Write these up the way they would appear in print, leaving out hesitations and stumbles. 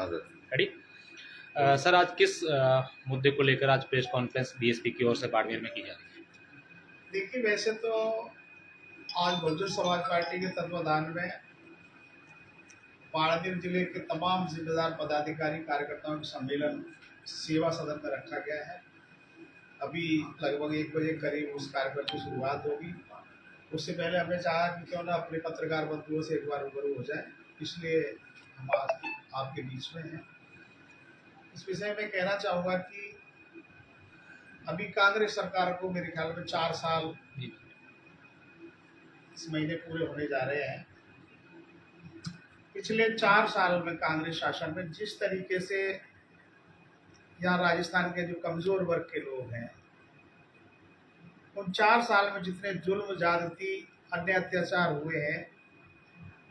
Ready. Sir, आज किस मुद्दे को लेकर आज प्रेस कॉन्फ्रेंस बीएसपी की ओर से बाड़मेर में की जा रही है? देखिए, वैसे तो आज बहुजन समाज पार्टी के तत्वाधान में बाड़मेर जिले के तमाम जिम्मेदार पदाधिकारी कार्यकर्ताओं का सम्मेलन सेवा सदन में रखा गया है। अभी लगभग 1 बजे करीब उस कार्यक्रम की शुरुआत होगी। उससे पहले हमने चाहा कि क्यों ना अपने पत्रकार बंधुओं से एक बार रूबरू हो जाए, इसलिए हम आज आपके बीच में हैं। इस विषय में कहना चाहूँगा कि अभी कांग्रेस सरकार को मेरे ख्याल में 4 साल इस महीने पूरे होने जा रहे हैं। पिछले 4 साल में कांग्रेस शासन में जिस तरीके से यहाँ राजस्थान के जो कमजोर वर्ग के लोग हैं, उन 4 साल में जितने जुल्म, ज्यादती, अन्य अत्याचार हुए हैं,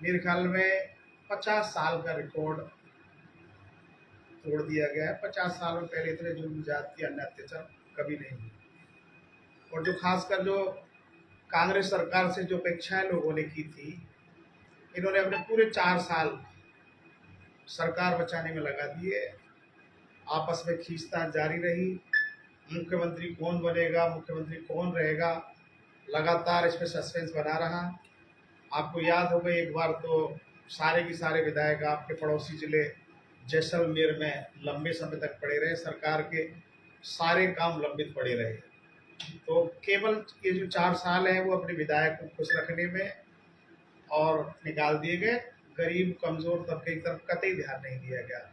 मेरे ख्याल में 50 साल का रिकॉर्ड तोड़ दिया गया है। 50 साल में पहले इतने जुल्म, ज्यादती, अन्य अत्याचार कभी नहीं हुए। और जो खासकर जो कांग्रेस सरकार से जो अपेक्षाएं लोगों ने की थी, इन्होंने अपने पूरे 4 साल सरकार बचाने में लगा दिए। आपस में खींचतान जारी रही। मुख्यमंत्री कौन बनेगा, मुख्यमंत्री कौन रहेगा, लगातार इसमें सस्पेंस बना रहा। आपको याद होगा, एक बार तो सारे के सारे विधायक आपके पड़ोसी जिले जैसलमेर में लंबे समय तक पड़े रहे। सरकार के सारे काम लंबित पड़े रहे। तो केवल ये जो 4 साल है वो अपने विधायक को खुश रखने में और निकाल दिए गए। गरीब, कमजोर तबके की तरफ कतई ध्यान नहीं दिया गया।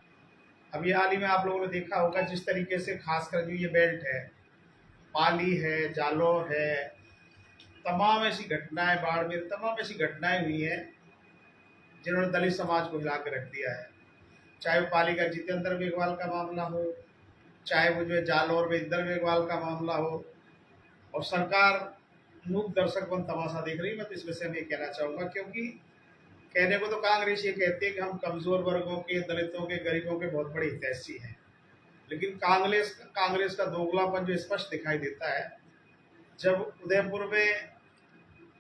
अभी हाल ही में आप लोगों ने देखा होगा, जिस तरीके से खासकर जो ये बेल्ट है, पाली है, जालौर है, तमाम ऐसी घटनाएं, बाड़मेर, तमाम ऐसी घटनाएं हुई हैं जिन्होंने दलित समाज को हिला के रख दिया है। चाहे वो पाली का जितेंद्र मेघवाल का मामला हो, चाहे वो जो है जालौर में इंदर मेघवाल का मामला हो, और सरकार मूक दर्शक बन तमाशा देख रही है। मैं तो इस विषय में कहना चाहूँगा, क्योंकि कहने को तो कांग्रेस ये कहती है कि हम कमजोर वर्गों के, दलितों के, गरीबों के बहुत बड़े हितैषी हैं, लेकिन कांग्रेस का दोगलापन जो स्पष्ट दिखाई देता है। जब उदयपुर में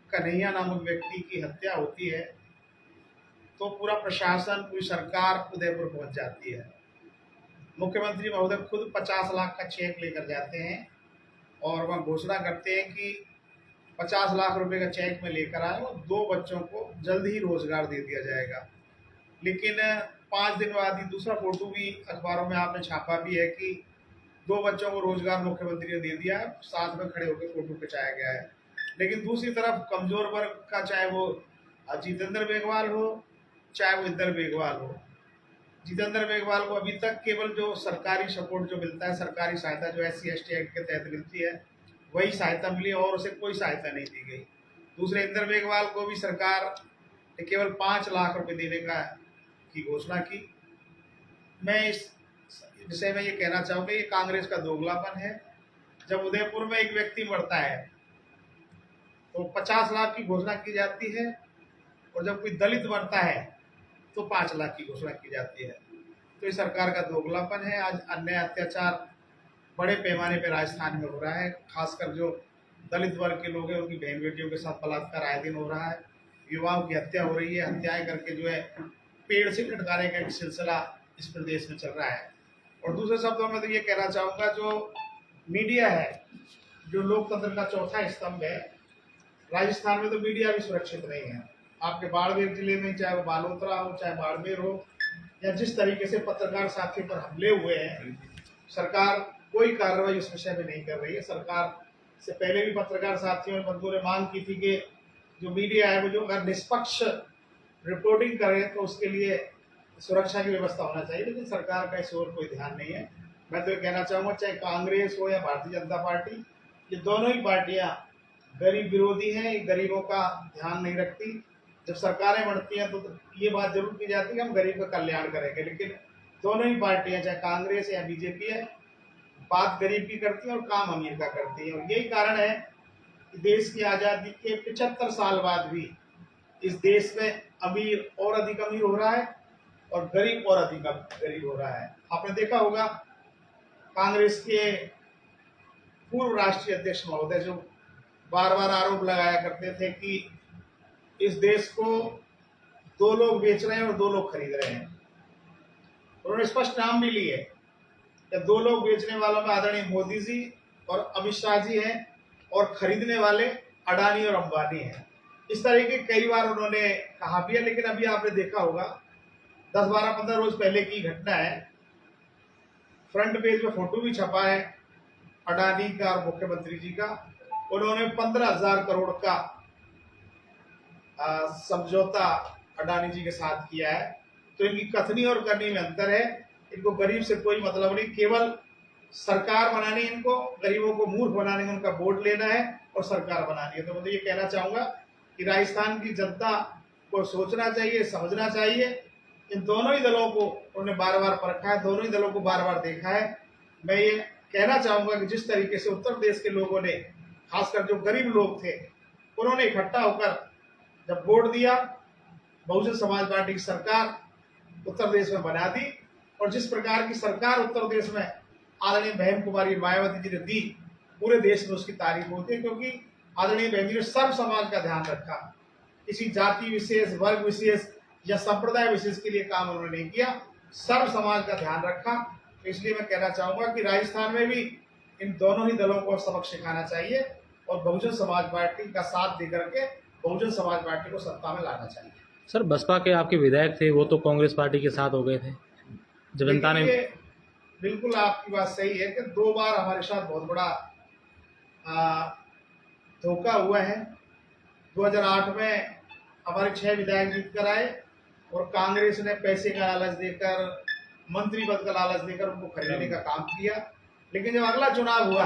कन्हैया नामक व्यक्ति की हत्या होती है तो पूरा प्रशासन, पूरी सरकार उदयपुर पहुंच जाती है। मुख्यमंत्री महोदय खुद 50 लाख का चेक लेकर जाते हैं और वह घोषणा करते हैं कि 50 लाख रुपए का चेक में लेकर आए और 2 बच्चों को जल्द ही रोजगार दे दिया जाएगा। लेकिन 5 दिन बाद ही दूसरा फोटो भी अखबारों में आपने छापा भी है कि 2 बच्चों को रोजगार मुख्यमंत्री ने दे दिया है, साथ में खड़े होकर फोटो खिंचाया गया है। लेकिन दूसरी तरफ कमजोर वर्ग का, चाहे वो जितेंद्र मेघवाल हो, चाहे वो इंदर मेघवाल हो, जितेंद्र मेघवाल को अभी तक केवल जो सरकारी सपोर्ट जो मिलता है, सरकारी सहायता जो SC/ST एक्ट के तहत मिलती है, वही सहायता मिली और उसे कोई सहायता नहीं दी गई। दूसरे इंदर मेघवाल को भी सरकार ने केवल 5 लाख रुपए देने की घोषणा की। मैं इस विषय में ये कहना चाहूँगा, ये कांग्रेस का दोगलापन है। जब उदयपुर में एक व्यक्ति मरता है तो 50 लाख की घोषणा की जाती है, और जब कोई दलित मरता है तो 5 लाख की घोषणा की जाती है। तो ये सरकार का दोगलापन है। आज अन्य अत्याचार बड़े पैमाने पर राजस्थान में हो रहा है। खासकर जो दलित वर्ग के लोग हैं, उनकी बहन बेटियों के साथ बलात्कार आए दिन हो रहा है। युवाओं की हत्या हो रही है। हत्याएं करके जो है पेड़ से लटकाने का एक सिलसिला इस प्रदेश में चल रहा है। और दूसरे शब्दों में तो ये कहना चाहूँगा, जो मीडिया है, जो लोकतंत्र का चौथा स्तंभ है, राजस्थान में तो मीडिया भी सुरक्षित नहीं है। आपके बाड़मेर जिले में, चाहे वो बालोतरा हो, चाहे बाड़मेर हो, या जिस तरीके से पत्रकार साथियों पर हमले हुए हैं, सरकार कोई कार्रवाई इस विषय में नहीं कर रही है। सरकार से पहले भी पत्रकार साथियों और बंधुओं ने मांग की थी कि जो मीडिया है वो जो अगर निष्पक्ष रिपोर्टिंग करे तो उसके लिए सुरक्षा की व्यवस्था होना चाहिए, लेकिन सरकार का इस ओर कोई ध्यान नहीं है। मैं तो ये कहना चाहूँगा, चाहे कांग्रेस हो या भारतीय जनता पार्टी, ये दोनों ही पार्टियाँ गरीब विरोधी हैं, गरीबों का ध्यान नहीं रखती। जब सरकारें बढ़ती हैं तो ये बात जरूर की जाती है कि हम गरीब का कल्याण करेंगे, लेकिन दोनों ही पार्टियां, चाहे कांग्रेस या बीजेपी है, बात गरीब की करती है और काम अमीर का करती है। और यही कारण है कि देश की आज़ादी के 75 साल बाद भी इस देश में अमीर और अधिक अमीर हो रहा है और गरीब और अधिक गरीब हो रहा है। आपने देखा होगा, कांग्रेस के पूर्व राष्ट्रीय अध्यक्ष महोदय जो बार बार आरोप लगाया करते थे कि इस देश को 2 लोग बेच रहे हैं और 2 लोग खरीद रहे हैं। उन्होंने स्पष्ट नाम भी लिए कि 2 लोग बेचने वालों में आदरणीय मोदी जी और अमित शाह जी हैं और खरीदने वाले अडानी और अंबानी हैं। इस तरह के कई बार उन्होंने कहा भी है, लेकिन अभी आपने देखा होगा 10, 12, 15 रोज पहले की घटना है, फ्रंट पेज में फोटो भी छपा है अडानी का और मुख्यमंत्री जी का। उन्होंने 15,000 करोड़ का समझौता अडानी जी के साथ किया है। तो इनकी कथनी और करनी में अंतर है। इनको गरीब से कोई मतलब नहीं, केवल सरकार बनानी, इनको गरीबों को मूर्ख बनाने में उनका वोट लेना है और सरकार बनानी है। तो मैं तो ये कहना चाहूंगा कि राजस्थान की जनता को सोचना चाहिए, समझना चाहिए। इन दोनों ही दलों को उन्होंने बार बार परखा है, दोनों ही दलों को बार बार देखा है। मैं ये कहना चाहूंगा कि जिस तरीके से उत्तर प्रदेश के लोगों ने, खासकर जो गरीब लोग थे, उन्होंने इकट्ठा होकर जब वोट दिया, बहुजन समाज पार्टी की सरकार उत्तर प्रदेश में बना दी। और जिस प्रकार की सरकार उत्तर प्रदेश में आदरणीय बहन कुमारी मायावती जी ने दी, पूरे देश में उसकी तारीफ होती है, क्योंकि आदरणीय बहन जी ने सर्व समाज का ध्यान रखा। किसी जाति विशेष, वर्ग विशेष या संप्रदाय विशेष के लिए काम उन्होंने नहीं किया, सर्व समाज का ध्यान रखा। तो इसलिए मैं कहना चाहूंगा कि राजस्थान में भी इन दोनों ही दलों को सबक सिखाना चाहिए और बहुजन समाज पार्टी का साथ देकर के बहुजन समाज पार्टी को सत्ता में लाना चाहिए। सर बसपा के आपके विधायक थे, वो तो कांग्रेस पार्टी के साथ हो गए थे, जब जनता ने। बिल्कुल आपकी बात सही है कि 2 बार हमारे साथ बहुत बड़ा धोखा हुआ है। 2008 में हमारे 6 विधायक जीत कर आए और कांग्रेस ने पैसे का लालच देकर, मंत्री पद का लालच देकर उनको खरीदने का काम किया। लेकिन जब अगला चुनाव हुआ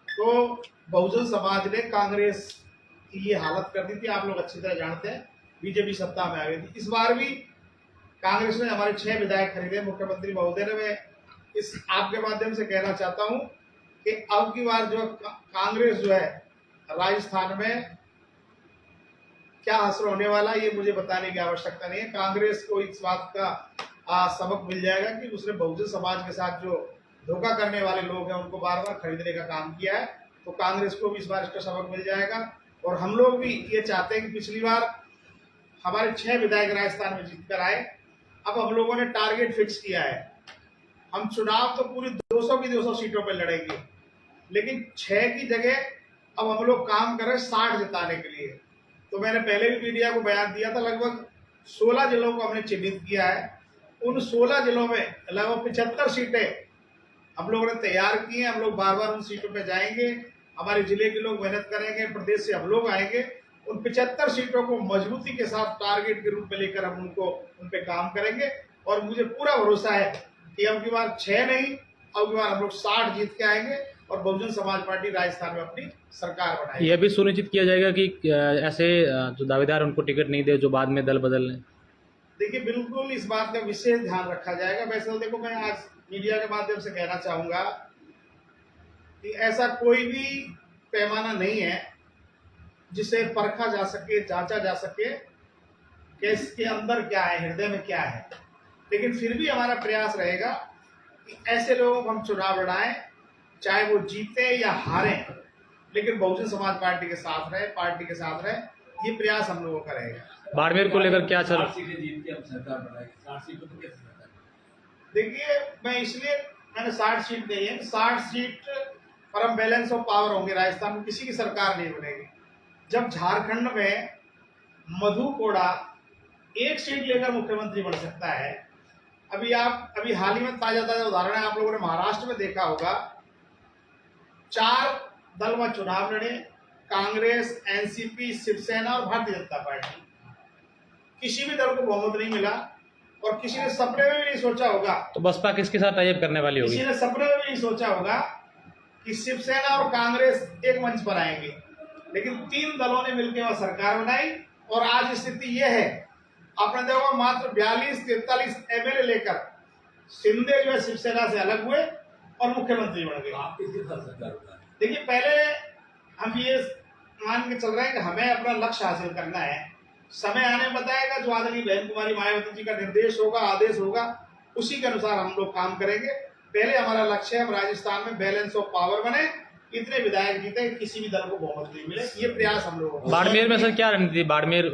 तो बहुजन समाज ने कांग्रेस की ये हालत कर दी थी, आप लोग अच्छी तरह जानते हैं। बीजेपी सत्ता में आ गई थी। इस बार भी कांग्रेस ने हमारे 6 विधायक खरीदे। मुख्यमंत्री महोदय ने, मैं इस आपके माध्यम से कहना चाहता हूं कि अब की बार जो कांग्रेस जो है राजस्थान में क्या हासिल होने वाला, ये मुझे बताने की आवश्यकता नहीं है। कांग्रेस को इस बात का सबक मिल जाएगा कि उसने बहुजन समाज के साथ जो धोखा करने वाले लोग हैं उनको बार बार खरीदने का काम किया है। तो कांग्रेस को भी इस बार इसका सबक मिल जाएगा। और हम लोग भी ये चाहते हैं कि पिछली बार हमारे 6 विधायक राजस्थान में जीत कर आए। अब हम लोगों ने टारगेट फिक्स किया है, हम चुनाव तो पूरी 200 की 200 सीटों पर लड़ेंगे, लेकिन 6 की जगह अब हम लोग काम कर रहे हैं 60 जिताने के लिए। तो मैंने पहले भी मीडिया को बयान दिया था, लगभग 16 जिलों को हमने चिन्हित किया है। उन 16 जिलों में लगभग 75 सीटें हम लोगों ने तैयार की हैं। हम लोग बार बार उन सीटों पे जाएंगे, हमारे जिले के लोग मेहनत करेंगे, प्रदेश से हम लोग आएंगे। उन 75 सीटों को मजबूती के साथ टारगेट के रूप में लेकर हम उन पे काम करेंगे। और मुझे पूरा भरोसा है कि अब की बार 6 नहीं, अब की बार हम लोग 60 जीत के आएंगे और बहुजन समाज पार्टी राजस्थान में अपनी सरकार बनाएगी। यह भी सुनिश्चित किया जाएगा कि ऐसे जो दावेदार उनको टिकट नहीं दे जो बाद में दल बदल लें। देखिए, बिल्कुल इस बात का विशेष ध्यान रखा जाएगा। वैसे तो देखो, मैं आज मीडिया के माध्यम से कहना चाहूंगा कि ऐसा कोई भी पैमाना नहीं है जिसे परखा जा सके, जांचा जा सके कि इसके अंदर क्या है, हृदय में क्या है। लेकिन फिर भी हमारा प्रयास रहेगा कि ऐसे लोगों को हम चुनाव लड़ाएं, चाहे वो जीते या हारे, लेकिन बहुजन समाज पार्टी के साथ रहे, पार्टी के साथ रहे। ये प्रयास हम लोगों का रहेगा। बाड़मेर को लेकर क्या चल, देखिए, मैं इसलिए मैंने 60 सीट दी है, 60 सीट पर हम बैलेंस ऑफ पावर होंगे। राजस्थान में किसी की सरकार नहीं बनेगी। जब झारखंड में मधु कोड़ा 1 सीट लेकर मुख्यमंत्री बन सकता है। अभी हाल ही में ताजा उदाहरण है, आप लोगों ने महाराष्ट्र में देखा होगा, 4 दल में चुनाव लड़े, कांग्रेस, एनसीपी, शिवसेना और भारतीय जनता पार्टी। किसी भी दल को बहुमत नहीं मिला और किसी ने सपने में भी नहीं सोचा होगा। तो बसपा किसके साथ टाइप करने वाली होगी? किसी ने सपने में भी नहीं सोचा होगा कि शिवसेना और कांग्रेस एक मंच पर आएंगे, लेकिन 3 दलों ने मिलकर वह सरकार बनाई। और आज स्थिति यह है, आपने देखा, मात्र 42-43 एमएलए लेकर शिंदे जो है शिवसेना से अलग हुए और मुख्यमंत्री बन गए। देखिए, पहले हम ये मान के चल रहे हैं कि हमें अपना लक्ष्य हासिल करना है। समय आने में बताएगा, जो आदरणीय बहन कुमारी मायावती जी का निर्देश होगा, आदेश होगा, उसी के अनुसार हम लोग काम करेंगे। पहले हमारा लक्ष्य है हम राजस्थान में बैलेंस ऑफ पावर बने इतने विधायक जीते किसी भी दल को बहुमत नहीं मिले। ये प्रयास हम लोगों का। बाड़मेर में सर क्या रणनीति बाड़मेर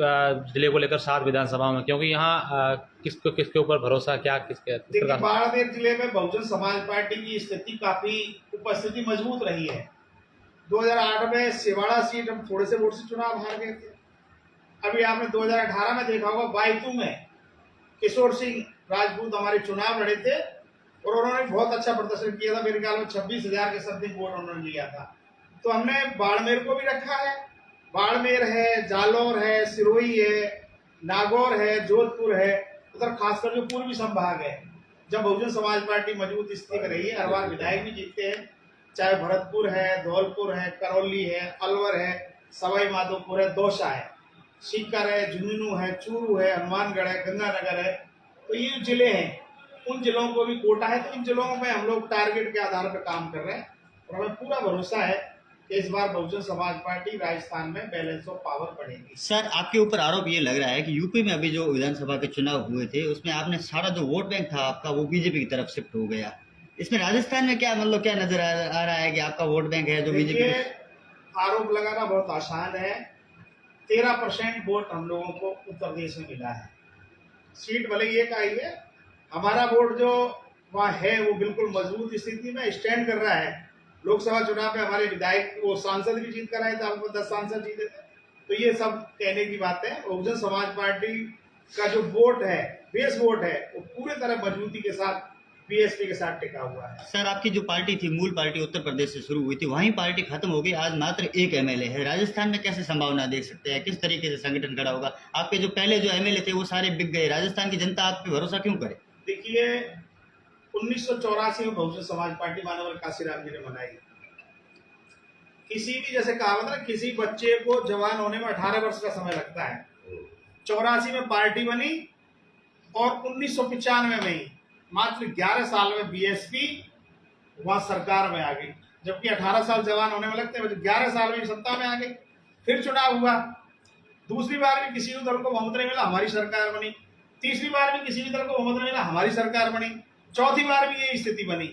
जिले को लेकर 7 विधानसभा में, क्योंकि यहाँ किसके ऊपर भरोसा, क्या किसके देखिए, बाड़मेर जिले में बहुजन समाज पार्टी की स्थिति काफी उपस्थिति मजबूत रही है। 2008 में सिवाड़ा सीट हम थोड़े से वोट से चुनाव हार गए थे। अभी आपने 2018 में देखा होगा बायतू में किशोर सिंह राजपूत हमारे चुनाव लड़े थे और उन्होंने बहुत अच्छा प्रदर्शन किया था। मेरे ख्याल में 26,000 के समथिंग वोट उन्होंने लिया था। तो हमने बाड़मेर को भी रखा है, बाड़मेर है, जालौर है, सिरोही है, नागौर है, जोधपुर है, उधर खासकर जो पूर्वी संभाग है, जब बहुजन समाज पार्टी मजबूत स्थिति में रही है, हर बार विधायक भी जीतते हैं। चाहे भरतपुर है, धौलपुर है, करौली है, अलवर है, सवाई माधोपुर है, दौसा है, सीकर है, झुंझुनू है, चूरू है, हनुमानगढ़ है, गंगानगर है। तो ये जो जिले हैं, उन जिलों को भी कोटा है। तो इन जिलों में हम लोग टारगेट के आधार पर काम कर रहे हैं और हमें पूरा भरोसा है कि इस बार बहुजन समाज पार्टी राजस्थान में बैलेंस ऑफ पावर बढ़ेगी। सर, आपके ऊपर आरोप ये लग रहा है कि यूपी में अभी जो विधानसभा के चुनाव हुए थे उसमें आपने सारा जो वोट बैंक था आपका वो बीजेपी की तरफ शिफ्ट हो गया। इसमें राजस्थान में क्या क्या नजर आ रहा है कि आपका वोट बैंक है जो बीजेपी? आरोप लगाना बहुत आसान है। 13% वोट हम लोगों को उत्तर प्रदेश में मिला है। सीट भले एक आई है, हमारा वोट जो वहाँ है वो बिल्कुल मजबूत स्थिति में स्टैंड कर रहा है। लोकसभा चुनाव में हमारे विधायक वो सांसद भी जीत कर आए थे, आपको 10 सांसद जीते थे। तो ये सब कहने की बात है। बहुजन समाज पार्टी का जो वोट है, बेस वोट है, वो पूरे तरह मजबूती के साथ बीएसपी के साथ टिका हुआ है। सर, आपकी जो पार्टी थी, मूल पार्टी उत्तर प्रदेश से शुरू हुई थी, वहीं पार्टी खत्म हो गई, आज मात्र एक एमएलए है। राजस्थान में कैसे संभावना देख सकते हैं, किस तरीके से संगठन खड़ा होगा? आपके जो पहले जो एमएलए थे वो सारे बिक गए, राजस्थान की जनता आप पे भरोसा क्यों करे? देखिए, 1984 में बहुजन समाज पार्टी मानवर काशीराम जी ने बनाई। किसी भी, जैसे कहावत ना, किसी बच्चे को जवान होने में 18 वर्ष का समय लगता है। 84 में पार्टी बनी और 1995 में ही मात्र 11 साल में बीएसपी वहां सरकार में आ गई। जबकि 18 साल जवान होने में लगते हैं, 11 साल में सत्ता में आ गई। फिर चुनाव हुआ, दूसरी बार भी किसी भी दल को बहुमत नहीं मिला, हमारी सरकार बनी। तीसरी बार भी किसी भी दल को बहुमत नहीं मिला, हमारी सरकार बनी। चौथी बार भी यही स्थिति बनी।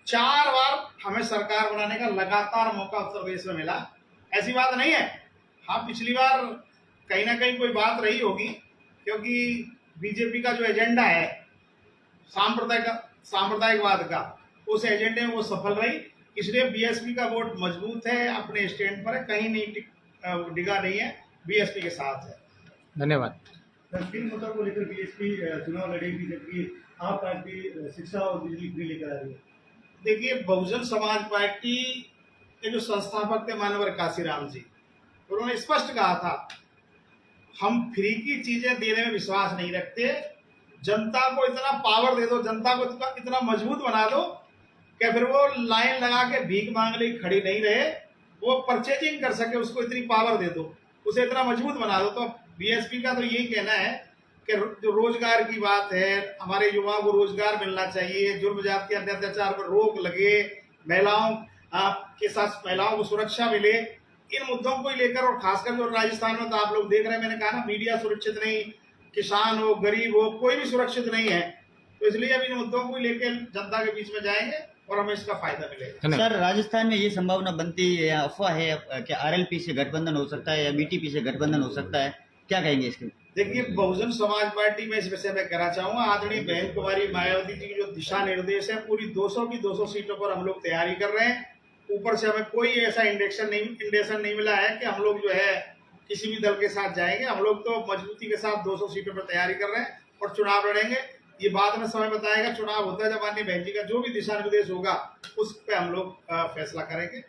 4 बार हमें सरकार बनाने का लगातार मौका उत्तर प्रदेश में मिला। ऐसी बात नहीं है। हाँ, पिछली बार कहीं ना कहीं कोई बात रही होगी, क्योंकि बीजेपी का जो एजेंडा है सांप्रदायिकवाद का, उस एजेंडे में वो सफल रही। इसलिए बीएसपी का वोट मजबूत है, अपने स्टैंड पर है, कहीं नहीं डिगा नहीं है, बीएसपी के साथ है। धन्यवाद। तीन मुद्दों को लेकर बीएसपी चुनाव लड़ेगी, जबकि आप पार्टी शिक्षा और बिजली फ्री लेकर आ रही है। देखिए, बहुजन समाज पार्टी के जो संस्थापक थे मानवर काशीराम जी, उन्होंने स्पष्ट कहा था, हम फ्री की चीजें देने में विश्वास नहीं रखते। जनता को इतना पावर दे दो, जनता को इतना मजबूत बना दो कि फिर वो लाइन लगा के भीख मांगने की खड़ी नहीं रहे, वो परचेजिंग कर सके, उसको इतनी पावर दे दो, उसे इतना मजबूत बना दो। तो बीएसपी का तो यही कहना है कि जो रोजगार की बात है, हमारे युवाओं को रोजगार मिलना चाहिए, जुर्म जाति अत्याचार पर रोक लगे, महिलाओं के साथ महिलाओं को सुरक्षा मिले, इन मुद्दों को लेकर। और खासकर जो राजस्थान में तो आप लोग देख रहे हैं, मैंने कहा ना, मीडिया सुरक्षित नहीं, किसान हो, गरीब हो, कोई भी सुरक्षित नहीं है। तो इसलिए अब इन मुद्दों को लेकर जनता के बीच में जाएंगे और हमें इसका फायदा मिलेगा। सर, राजस्थान में ये संभावना बनती है या अफवाह है कि आरएलपी से गठबंधन हो सकता है या बीटीपी से गठबंधन हो सकता है, क्या कहेंगे इसके? देखिए, बहुजन समाज पार्टी में इस विषय में कहना चाहूंगा, आदरणीय बहन कुमारी मायावती जी की जो दिशा निर्देश है, पूरी 200 की 200 सीटों पर हम लोग तैयारी कर रहे हैं। ऊपर से हमें कोई ऐसा इंडेक्शन नहीं मिला है कि हम लोग जो है किसी भी दल के साथ जाएंगे। हम लोग तो मजबूती के साथ 200 सीटों पर तैयारी कर रहे हैं और चुनाव लड़ेंगे। ये बाद में समय बताएगा, चुनाव होता है जब माननीय बहन जी का जो भी दिशा निर्देश होगा उस पर हम लोग फैसला करेंगे।